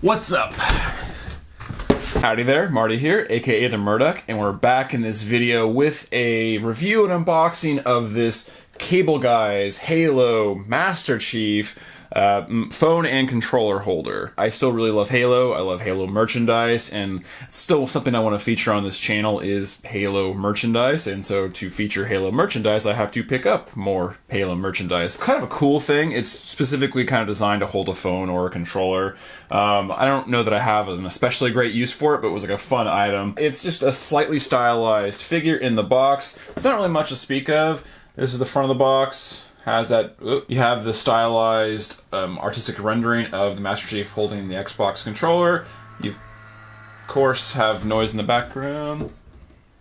What's up? Howdy there, Marty here, aka the Murdoch, and we're back in this video with a review and unboxing of this Cable Guys Halo Master Chief phone and controller holder. I still really love Halo. I love Halo merchandise, and still something I want to feature on this channel is Halo merchandise, and so to feature Halo merchandise, I have to pick up more Halo merchandise. Kind of a cool thing. It's specifically kind of designed to hold a phone or a controller. I don't know that I have an especially great use for it, but it was like a fun item. It's just a slightly stylized figure in the box. It's not really much to speak of. This is the front of the box. Has that, you have the stylized artistic rendering of the Master Chief holding the Xbox controller. You, of course, have noise in the background.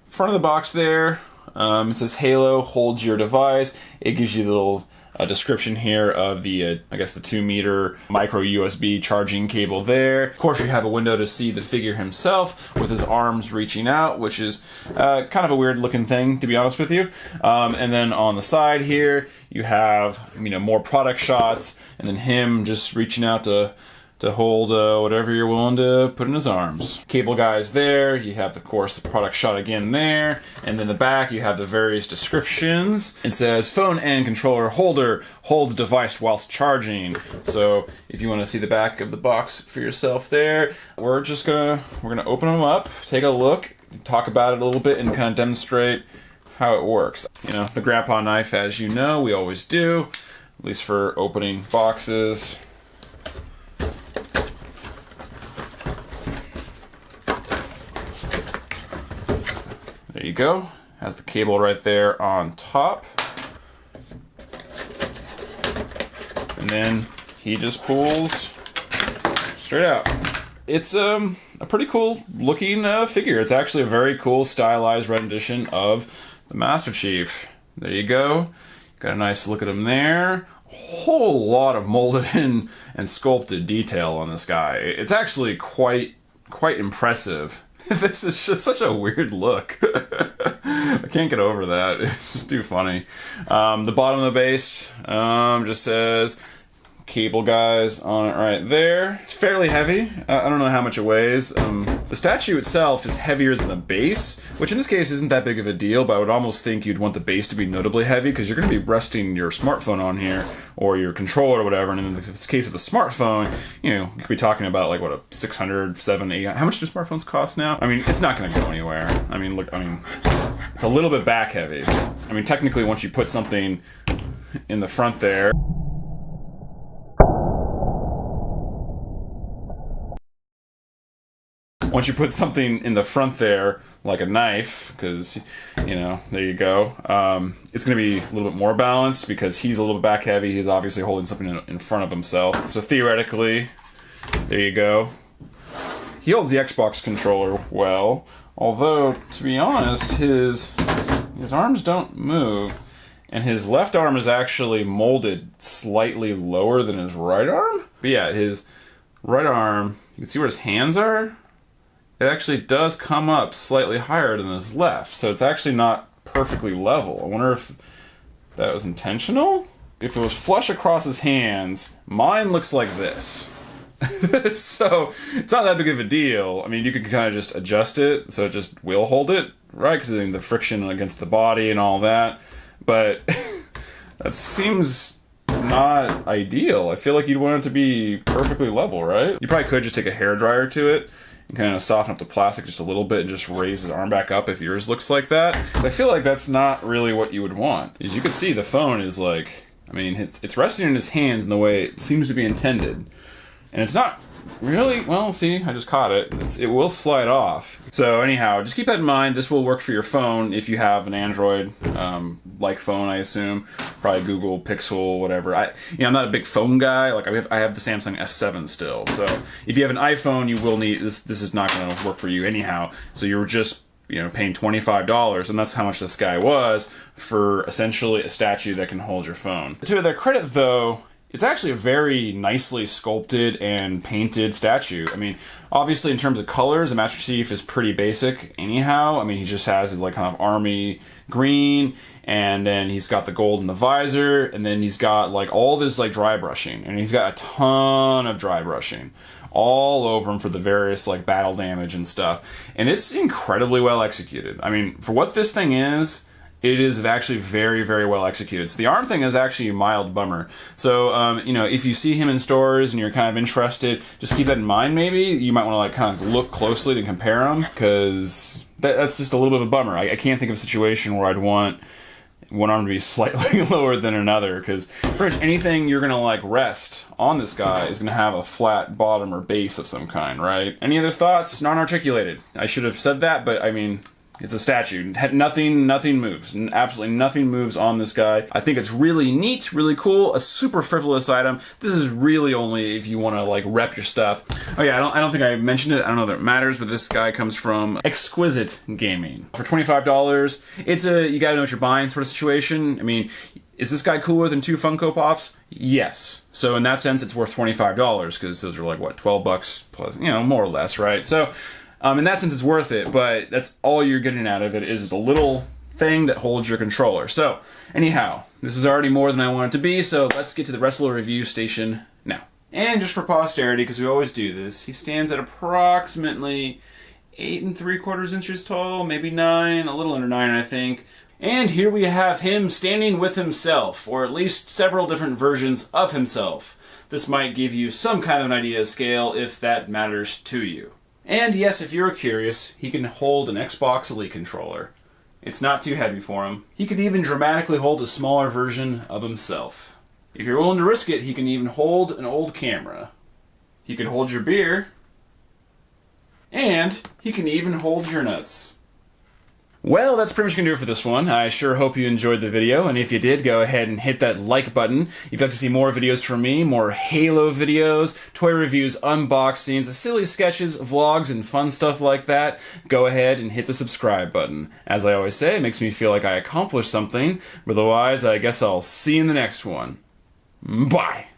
Front of the box there, it says Halo holds your device. It gives you the little description here of the, I guess the 2-meter micro USB charging cable there. Of course, you have a window to see the figure himself with his arms reaching out, which is kind of a weird looking thing, to be honest with you. And then on the side here, you have, more product shots, and then him just reaching out to hold whatever you're willing to put in his arms. Cable Guys there, you have, of course, the product shot again there, and then the back you have the various descriptions. It says, phone and controller holder holds device whilst charging. So if you want to see the back of the box for yourself there, we're gonna open them up, take a look, talk about it a little bit, and kind of demonstrate how it works. The grandpa knife, as you know, we always do, at least for opening boxes. There you go. Has the cable right there on top. And then he just pulls straight out. It's a pretty cool looking figure. It's actually a very cool stylized rendition of the Master Chief. There you go. Got a nice look at him there. Whole lot of molded and sculpted detail on this guy. It's actually quite impressive. This is just such a weird look. I can't get over that. It's just too funny. The bottom of the base just says Cable Guys on it right there. It's fairly heavy. I don't know how much it weighs. The statue itself is heavier than the base, which in this case isn't that big of a deal, but I would almost think you'd want the base to be notably heavy because you're going to be resting your smartphone on here or your controller or whatever, and in the case of the smartphone, you could be talking about like, what, a 600, 700, 800, how much do smartphones cost now? I mean, it's not going to go anywhere. It's a little bit back heavy. Technically once you put something in the front there, once you put something in the front there, like a knife, because, there you go, it's going to be a little bit more balanced because he's a little bit back heavy. He's obviously holding something in front of himself. So theoretically, there you go. He holds the Xbox controller well, although, to be honest, his arms don't move, and his left arm is actually molded slightly lower than his right arm. But yeah, his right arm, you can see where his hands are. It actually does come up slightly higher than his left, so it's actually not perfectly level. I wonder if that was intentional? If it was flush across his hands, mine looks like this. So it's not that big of a deal. You could kind of just adjust it so it just will hold it, right? Because the friction against the body and all that. But that seems not ideal. I feel like you'd want it to be perfectly level, right? You probably could just take a hairdryer to it and kind of soften up the plastic just a little bit and just raise his arm back up if yours looks like that. But I feel like that's not really what you would want. As you can see, the phone is like, it's resting in his hands in the way it seems to be intended. And it's not really, well, see, I just caught it. It will slide off. So anyhow, just keep that in mind. This will work for your phone if you have an Android like phone, I assume. Probably Google Pixel, whatever. I'm not a big phone guy. Like I have the Samsung S7 still. So if you have an iPhone, you will need this. This is not going to work for you anyhow. So you're just paying $25, and that's how much this guy was for essentially a statue that can hold your phone. To their credit, though, it's actually a very nicely sculpted and painted statue. I mean, obviously in terms of colors, the Master Chief is pretty basic anyhow. I mean, he just has his like kind of army green, and then he's got the gold in the visor, and then he's got like all this like dry brushing, and he's got a ton of dry brushing all over him for the various like battle damage and stuff. And it's incredibly well executed. I mean, for what this thing is, it is actually very, very well executed. So the arm thing is actually a mild bummer. So, you know, if you see him in stores and you're kind of interested, just keep that in mind maybe. You might want to like kind of look closely to compare them, because that's just a little bit of a bummer. I can't think of a situation where I'd want one arm to be slightly lower than another, because pretty much anything you're going to like rest on this guy is going to have a flat bottom or base of some kind, right? Any other thoughts? Non-articulated. I should have said that, but I mean, it's a statue. Nothing moves. Absolutely nothing moves on this guy. I think it's really neat, really cool, a super frivolous item. This is really only if you want to like rep your stuff. Oh yeah, I don't think I mentioned it. I don't know that it matters, but this guy comes from Exquisite Gaming. For $25, it's a you gotta know what you're buying sort of situation. I mean, is this guy cooler than 2 Funko Pops? Yes. So in that sense, it's worth $25, because those are like, what, $12 plus, you know, more or less, right? So in that sense, it's worth it, but that's all you're getting out of it is the little thing that holds your controller. So, anyhow, this is already more than I want it to be, so let's get to the rest of the review station now. And just for posterity, because we always do this, he stands at approximately 8 3/4 inches tall, maybe 9, a little under 9, I think. And here we have him standing with himself, or at least several different versions of himself. This might give you some kind of an idea of scale, if that matters to you. And yes, if you're curious, he can hold an Xbox Elite controller. It's not too heavy for him. He can even dramatically hold a smaller version of himself. If you're willing to risk it, he can even hold an old camera. He can hold your beer. And he can even hold your nuts. Well, that's pretty much going to do it for this one. I sure hope you enjoyed the video, and if you did, go ahead and hit that like button. If you'd like to see more videos from me, more Halo videos, toy reviews, unboxings, silly sketches, vlogs, and fun stuff like that, go ahead and hit the subscribe button. As I always say, it makes me feel like I accomplished something. Otherwise, I guess I'll see you in the next one. Bye!